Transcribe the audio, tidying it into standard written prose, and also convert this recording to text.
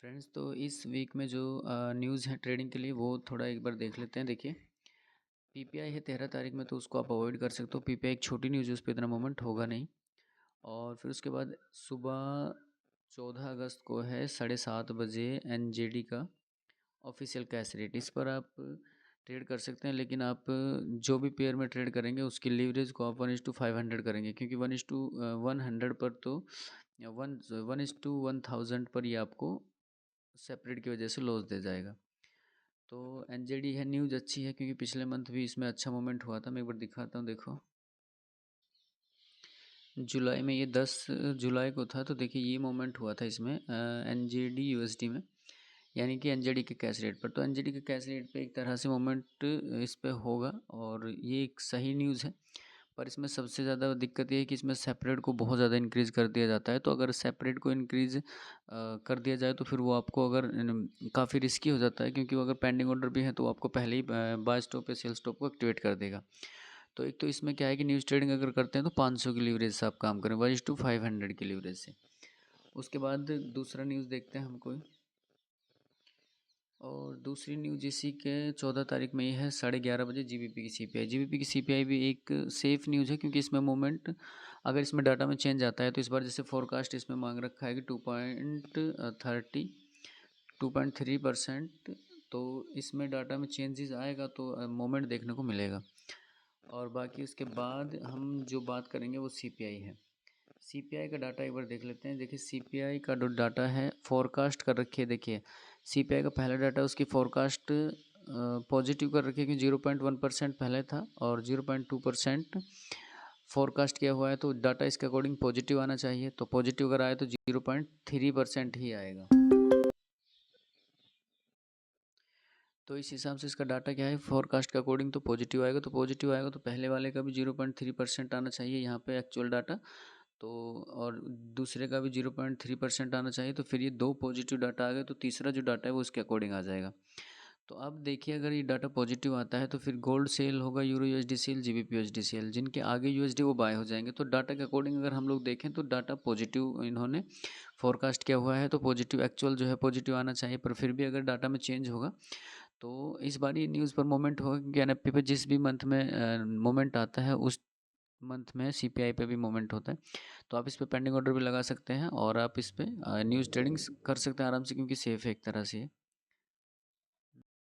Friends, तो इस week में जो न्यूज़ है ट्रेडिंग के लिए वो थोड़ा एक बार देख लेते हैं। देखिए, पीपीआई है 13 तारीख में, तो उसको आप अवॉइड कर सकते हो। पीपीआई एक छोटी न्यूज़ है, उस पर इतना मोमेंट होगा नहीं। और फिर उसके बाद सुबह 14 अगस्त को है 7:30 बजे एनजेडी का ऑफिशियल कैश रेट। इस पर आप ट्रेड कर सकते हैं, लेकिन आप जो भी पेयर में ट्रेड करेंगे उसकी लीवरेज को आप 1:500 करेंगे, क्योंकि 1:100 पर तो 1:1000 पर ये आपको सेपरेट की वजह से लॉस दे जाएगा। तो एनजेडी है, न्यूज़ अच्छी है क्योंकि पिछले मंथ भी इसमें अच्छा मोमेंट हुआ था। मैं एक बार दिखाता हूँ, देखो जुलाई में, ये 10 जुलाई को था। तो देखिए ये मोमेंट हुआ था इसमें एनजेडी यूएसडी में, यानी कि एनजेडी के कैश रेट पर। तो एनजेडी के कैश रेट पे एक तरह से मोमेंट इस पे होगा और ये एक सही न्यूज़ है। पर इसमें सबसे ज़्यादा दिक्कत ये है कि इसमें सेपरेट को बहुत ज़्यादा इंक्रीज़ कर दिया जाता है। तो अगर सेपरेट को इंक्रीज़ कर दिया जाए तो फिर वो आपको अगर काफ़ी रिस्की हो जाता है, क्योंकि वो अगर पेंडिंग ऑर्डर भी है तो आपको पहले ही बाय स्टॉप या सेल स्टॉप को एक्टिवेट कर देगा। तो एक तो इसमें क्या है कि न्यूज़ ट्रेडिंग अगर करते हैं तो 500 की लीवरेज से आप काम करें, 1:500 की लीवरेज से। उसके बाद दूसरा न्यूज़ देखते हैं हम कोई। और दूसरी न्यूज़ इसी के 14 तारीख में ये है 11:30 बजे जीबीपी की सीपीआई। जीबीपी की सीपीआई भी एक सेफ़ न्यूज़ है, क्योंकि इसमें मोमेंट अगर इसमें डाटा में चेंज आता है तो इस बार जैसे फोरकास्ट इसमें मांग रखा है कि 2.3%, तो इसमें डाटा में चेंजेस आएगा तो मोमेंट देखने को मिलेगा। और बाकी उसके बाद हम जो बात करेंगे वो सीपीआई है। सीपीआई का डाटा एक बार देख लेते हैं। देखिए सीपीआई का जो डाटा है फोरकास्ट कर रखी है। देखिए सीपीआई का पहला डाटा, उसकी फोरकास्ट पॉजिटिव कर रखी है कि 0.1% पहले था और 0.2% फोरकास्ट किया हुआ है। तो डाटा इसके अकॉर्डिंग पॉजिटिव आना चाहिए। तो पॉजिटिव अगर आए तो 0.3% ही आएगा। तो इस हिसाब से इसका डाटा क्या है, फोरकास्ट के अकॉर्डिंग तो पॉजिटिव आएगा। तो पॉजिटिव आएगा तो पहले वाले का भी 0.3% आना चाहिए यहाँ पे एक्चुअल डाटा। तो और दूसरे का भी 0.3% आना चाहिए। तो फिर ये दो पॉजिटिव डाटा आ गए, तो तीसरा जो डाटा है वो उसके अकॉर्डिंग आ जाएगा। तो अब देखिए अगर ये डाटा पॉजिटिव आता है तो फिर गोल्ड सेल होगा, euro USD sell, GBP USD sell, जिनके आगे यूएसडी वो बाय हो जाएंगे। तो डाटा के अकॉर्डिंग अगर हम लोग देखें तो डाटा पॉजिटिव इन्होंने फोरकास्ट किया हुआ है, तो पॉजिटिव एक्चुअल जो है पॉजिटिव आना चाहिए। पर फिर भी अगर डाटा में चेंज होगा तो इस बार ये न्यूज़ पर मोमेंट होगा, क्योंकि एनएफपी पे जिस भी मंथ में मोमेंट आता है उस मंथ में सीपीआई पे भी मोमेंट होता है। तो आप इस पे पेंडिंग ऑर्डर भी लगा सकते हैं और आप इस पे न्यूज़ ट्रेडिंग कर सकते हैं आराम से, क्योंकि सेफ़ है एक तरह से।